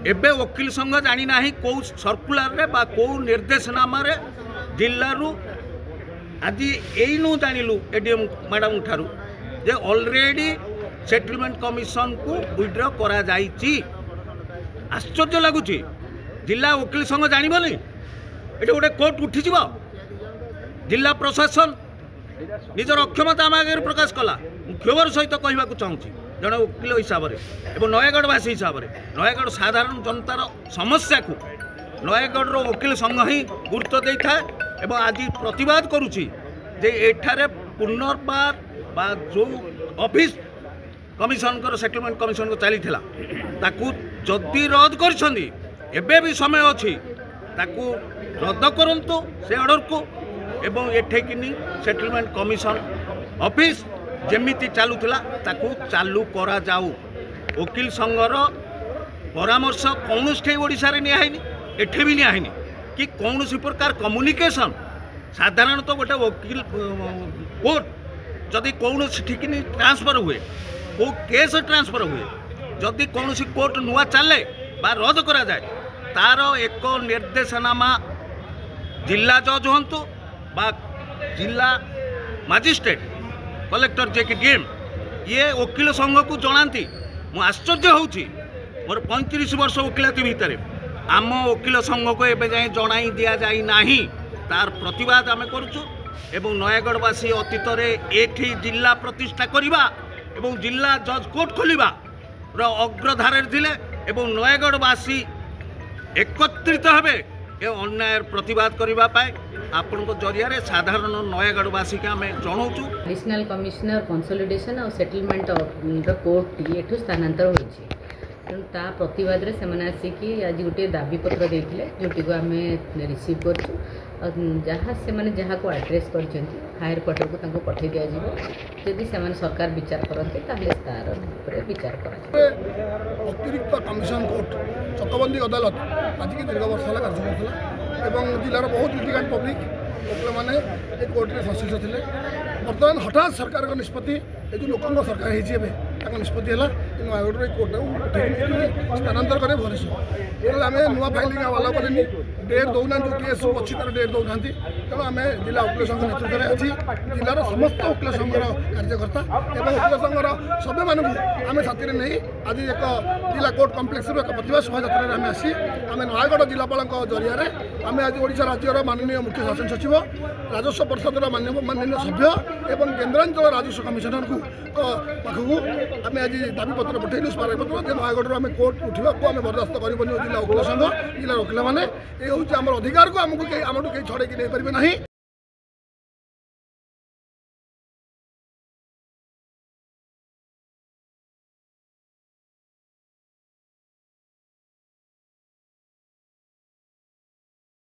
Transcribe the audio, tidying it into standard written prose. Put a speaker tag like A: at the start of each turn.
A: एबे वकील संघ जानी ना कौ सर्कुलर रे बा कौ निर्देशनामा रे जिल्ला रु आज यही जानलु एडीएम मैडम ठारू जे ऑलरेडी सेटलमेंट कमिशन को विड्रॉ करा जाइछि। आश्चर्य लगुच जिला वकील संघ जानबनी ये गोटे कोर्ट उठी जिला प्रशासन निजर अक्षमता आम आगे प्रकाश कला। क्षोभर सहित कहवा चाहूँगी जड़े वकिल हिसाब से नयगढ़वासी हिसाब से नयगढ़ साधारण जनतार समस्या को नयगढ़ वकिल संघ ही गुरुत्व दे था एवं आज प्रतिवाद करुच्ची जे एठारे पुनर्बार बा जो ऑफिस कमिशन सेटलमेंट कमिशन को चली जदि रद्द कर भी समय अच्छी रद्द करंतु से ऑर्डर को एवं एठेकिनी सेटलमेंट कमिशन ऑफिस जेमिति चालूला ताकू चालू करा जाऊ। वकील संघर परामर्श कौन ओडिशा रे नियाहिनी एठे भी नियाहिनी कि कौन प्रकार कम्युनिकेशन साधारणतः गोटे वकील कोर्ट जदि कौन ठीक ट्रांसफर हुए को केस ट्रांसफर हुए जदि कौन कोर्ट नुआ चले बा रद्द करा जाए तार एक निर्देशनामा जिला जज हूँ बा जिला मजिस्ट्रेट कलेक्टर जे कि डीएम ये वकील संघ को जनाती मु आश्चर्य होउची मोर 35 वर्ष वकिलाती भितर आम वकील संघ को एबे जाए जनाई दिया जाई नाही तार प्रतिवाद आम करुचु एवं नयगढ़वासी अतीत एठी जिला प्रतिष्ठा करवा एवं जिला जज कोर्ट खोलिबा अग्रधारे थिले एवं नयगढ़वासी एकत्रित हेबे ए अन्याय प्रतिवाद करबा पाए आपण जरिया साधारण नयगढ़वासी के आम जनाऊँ।
B: एडिशनल कमिश्नर कंसोलिडेशन और सेटलमेंट कोर्ट ये स्थानांतर होती तेणु ता प्रतिवाद से आसिकी आज गोटे दाबीपत्र देते जोटी को आम रिसीव करूँ जहाँ से जहाँ को आड्रेस कर हायर क्वार्टर को पठे दि जदि से सरकार विचार करते तार विचार कर
C: अतिरिक्त कमिशन कोर्ट चकबंदी अदालत आज की दीर्घ वर्ष कार्य कर जिलार बहुत लिटिगेंट पब्लिक वकील मैंने ये कोर्ट में संश्लिष्ट थे। बर्तमान हठात सरकार का निष्पत्ति ये जो लोक सरकार है निष्पत्ति है नयगढ़ कोर्ट स्थानांतर करें भुवनेश्वर आम नुआ फाइलिंग वाला करें डेट दौना जो केस अच्छी तार डेट दौना तेणु आम जिला वकील संघ नेतृत्व में अच्छी जिलार समस्त वकील संघर कार्यकर्ता और वकील संघर सभ्य मानू आम साथी नहीं आज एक जिला कोर्ट कम्प्लेक्स एक प्रतिभा शोभा आम आसी आम नयगढ़ जिलापाल जरिया आम आज ओडिशा राज्यर माननीय मुख्य शासन सचिव राजस्व परिषदर माननीय सभ्य एवं केन्द्रांचल राजस्व कमिशनर को पाखक आम आज दाबीपत्र पठेलु स्मारकपत्र नयगढ़ आम कोर्ट उठा को आम बर्दास्त करूँ जिला वकील संघ जिला वकील मैंने ये हूँ आम अधिकार को आमको आमठू कहीं छड़े नहीं पारे ना।